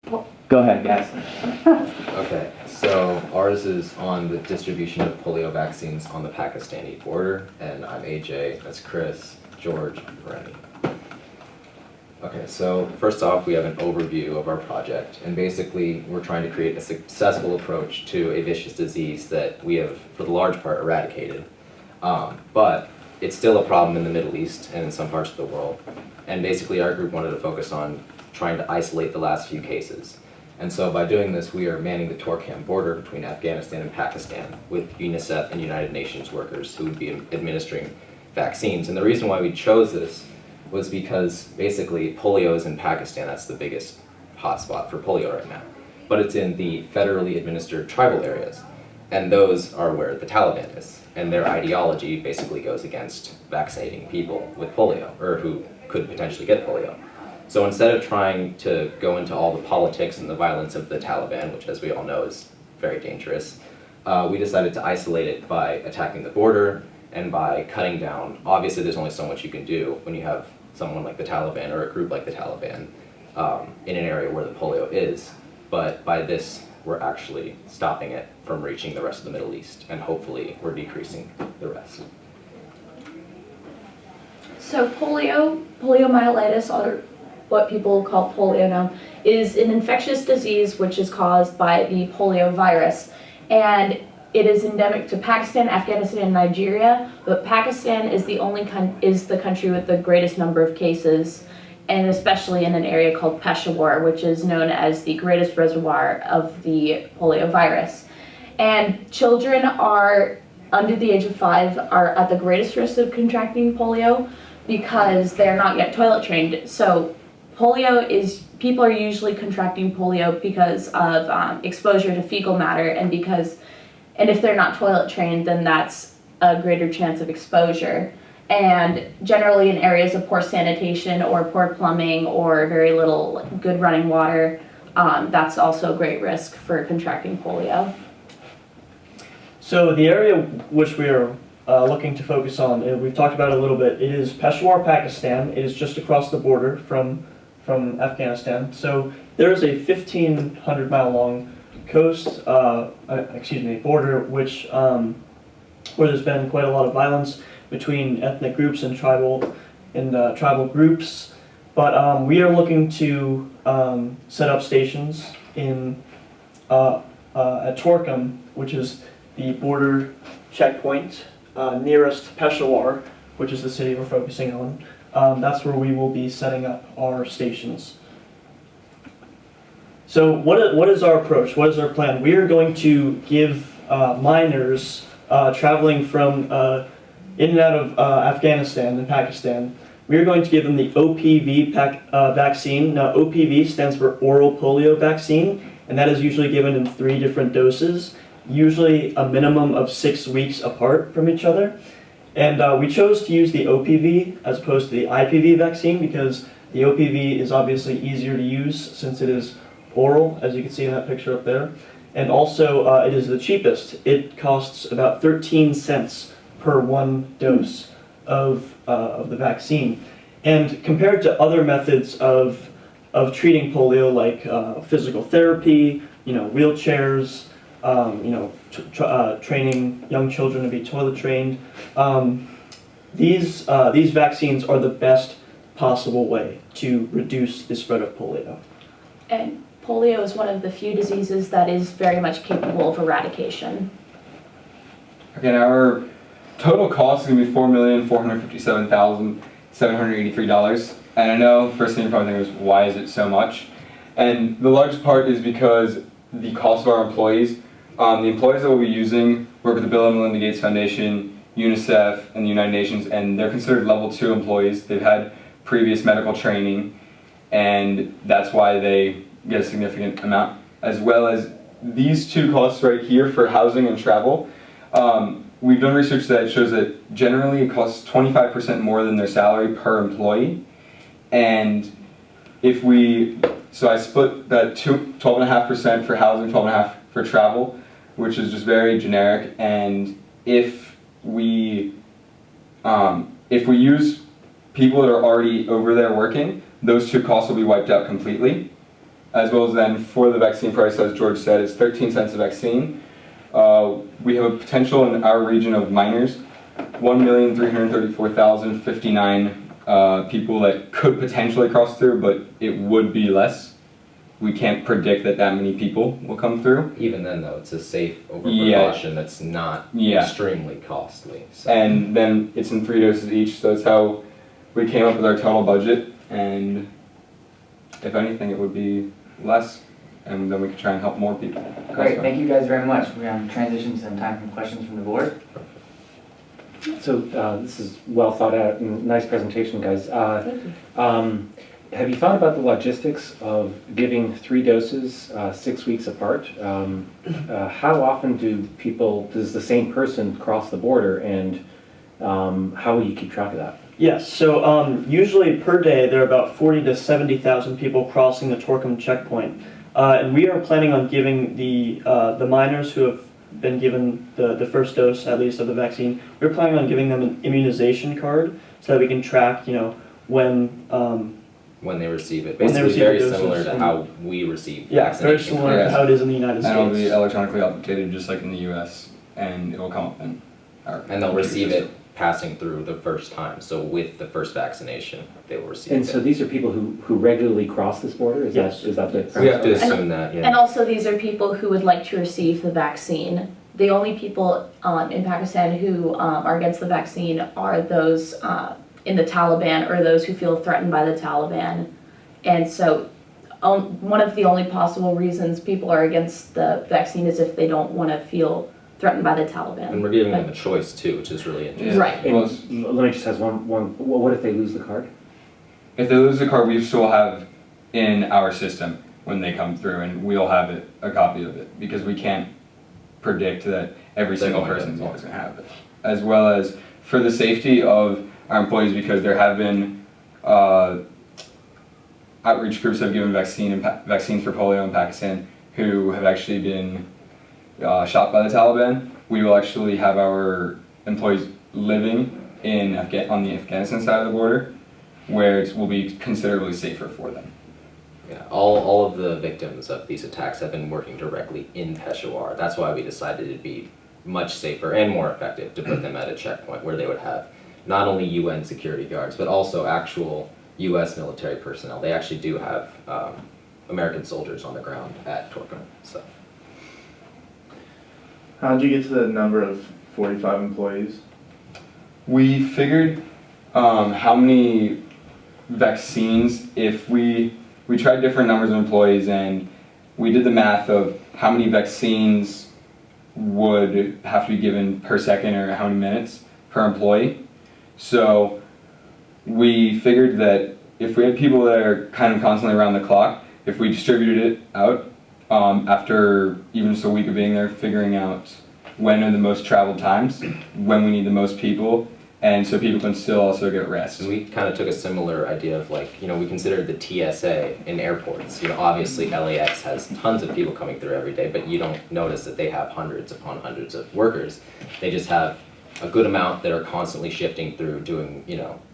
Go ahead, guys. Okay, so ours is on the distribution of polio vaccines on the Pakistani border, and I'm AJ, that's Chris, George, and Rennie. Okay, so first off, we have an overview of our project, and basically we're trying to create a successful approach to a vicious disease that we have, for the large part, eradicated. But it's still a problem in the Middle East and in some parts of the world. And basically our group wanted to focus on trying to isolate the last few cases. And so by doing this, we are manning the Torkham border between Afghanistan and Pakistan with UNICEF and United Nations workers who would be administering vaccines. And the reason why we chose this was because basically polio is in Pakistan. That's the biggest hotspot for polio right now. But it's in the federally administered tribal areas. And those are where the Taliban is. And their ideology basically goes against vaccinating people with polio, or who could potentially get polio. So instead of trying to go into all the politics and the violence of the Taliban, which as we all know is very dangerous, we decided to isolate it by attacking the border and by cutting down. Obviously there's only so much you can do when you have someone like the Taliban or a group like the Taliban in an area where the polio is. But by this, we're actually stopping it from reaching the rest of the Middle East, and hopefully we're decreasing the rest. So poliomyelitis, or what people call polio now, is an infectious disease which is caused by the polio virus. And it is endemic to Pakistan, Afghanistan, and Nigeria, but Pakistan is the country with the greatest number of cases, and especially in an area called Peshawar, which is known as the greatest reservoir of the polio virus. And children are under the age of 5 are at the greatest risk of contracting polio because they're not yet toilet trained. So people are usually contracting polio because of exposure to fecal matter, and if they're not toilet trained, then that's a greater chance of exposure. And generally in areas of poor sanitation or poor plumbing or very little good running water, that's also a great risk for contracting polio. So the area which we are looking to focus on, we've talked about it a little bit, it is Peshawar, Pakistan. It is just across the border from Afghanistan. So there is a 1,500 mile long border where there's been quite a lot of violence between ethnic groups and tribal groups, but we are looking to set up stations at Torkham, which is the border checkpoint nearest Peshawar, which is the city we're focusing on. That's where we will be setting up our stations. So what is our approach? What is our plan? We are going to give minors traveling from in and out of Afghanistan and Pakistan, we are going to give them the OPV vaccine. Now OPV stands for oral polio vaccine, and that is usually given in 3 different doses, usually a minimum of 6 weeks apart from each other. And we chose to use the OPV as opposed to the IPV vaccine because the OPV is obviously easier to use since it is oral, as you can see in that picture up there. And also it is the cheapest. It costs about 13 cents per 1 dose of the vaccine. And compared to other methods of treating polio, like physical therapy, wheelchairs, training young children to be toilet trained, these vaccines are the best possible way to reduce the spread of polio. And polio is one of the few diseases that is very much capable of eradication. Okay, now our total cost is going to be $4,457,783. And I know first thing you're probably thinking is, why is it so much? And the largest part is because the cost of our employees. The employees that we'll be using work with the Bill and Melinda Gates Foundation, UNICEF, and the United Nations, and they're considered level 2 employees. They've had previous medical training, and that's why they get a significant amount, as well as these 2 costs right here for housing and travel. We've done research that shows that generally it costs 25% more than their salary per employee, and so I split that 12.5% for housing, 12.5% for travel, which is just very generic. And if we use people that are already over there working, those 2 costs will be wiped out completely. as well as then for the vaccine price, as George said, it's 13 cents a vaccine. We have a potential in our region of minors, 1,334,059 people that could potentially cross through, but it would be less. We can't predict that many people will come through. Even then, though, it's a safe over Yeah. precaution that's not Yeah. extremely costly. So. And then it's in 3 doses each, so that's how we came up with our total budget. And if anything, it would be less, and then we could try and help more people. Great, thank you guys very much. We're going to transition to some time for questions from the board. So this is well thought out and nice presentation, guys. Thank you. Have you thought about the logistics of giving 3 doses 6 weeks apart? How often does the same person cross the border, and how will you keep track of that? Yes, so usually per day there are about 40 to 70,000 people crossing the Torkham checkpoint. And we are planning on giving the minors who have been given the first dose, at least, of the vaccine, we're planning on giving them an immunization card so that we can track, when they receive it. When they Basically receive very the doses. similar to how we receive Yeah, very vaccination similar to Yes. how it is in the United And it'll be States. electronically updated just like in the US, and it'll come up in our And they'll computer receive system. it passing through the first time. So with the first vaccination, they will receive And it. so these are people who regularly cross this border? Yes. Is that the We have to premise? assume that, yeah. And also, these are people who would like to receive the vaccine. The only people in Pakistan who are against the vaccine are those in the Taliban or those who feel threatened by the Taliban. And so one of the only possible reasons people are against the vaccine is if they don't want to feel threatened by the Taliban. And we're giving them a choice too, which is really interesting. Right. And Well, let me just ask what if they lose the card? if they lose the card, we still have in our system when they come through, and we'll have a copy of it, because we can't predict that every They're single going to, person is yeah. always going to have it. As well as for the safety of our employees, because there have been outreach groups that have given vaccines for polio in Pakistan who have actually been shot by the Taliban. We will actually have our employees living on the Afghanistan side of the border, where it will be considerably safer for them. Yeah, all of the victims of these attacks have been working directly in Peshawar. That's why we decided it'd be much safer and more effective to put them at a checkpoint where they would have not only UN security guards, but also actual US military personnel. They actually do have American soldiers on the ground at Torkham. So How did you get to the number of 45 employees? We figured how many vaccines, if we tried different numbers of employees, and we did the math of how many vaccines would have to be given per second or how many minutes per employee. So we figured that if we had people that are kind of constantly around the clock, if we distributed it out after even just a week of being there, figuring out when are the most traveled times, when we need the most people, and so people can still also get rest. and we kind of took a similar idea of we considered the TSA in airports. Obviously LAX has tons of people coming through every day, but you don't notice that they have hundreds upon hundreds of workers. They just have a good amount that are constantly shifting through doing,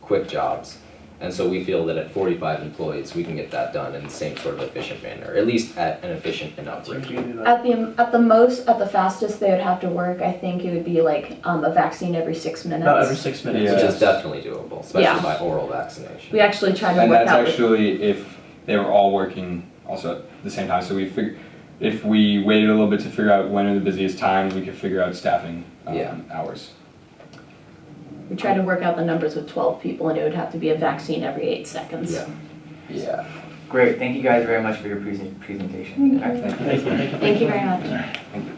quick jobs. And so we feel that at 45 employees, we can get that done in the same sort of efficient manner, at least at an efficient enough rate. At the fastest they would have to work, I think it would be like a vaccine every 6 minutes. About every 6 minutes. Yeah. Which yes. is definitely doable, especially Yeah. by oral vaccination. We actually tried to And work that's out. actually if they were all working also at the same time. So we figured if we waited a little bit to figure out when are the busiest times, we could figure out staffing Yeah. hours. We tried to work out the numbers with 12 people, and it would have to be a vaccine every 8 seconds. Yeah. Yeah. Great, thank you guys very much for your presentation. Thank you very much. Thank you.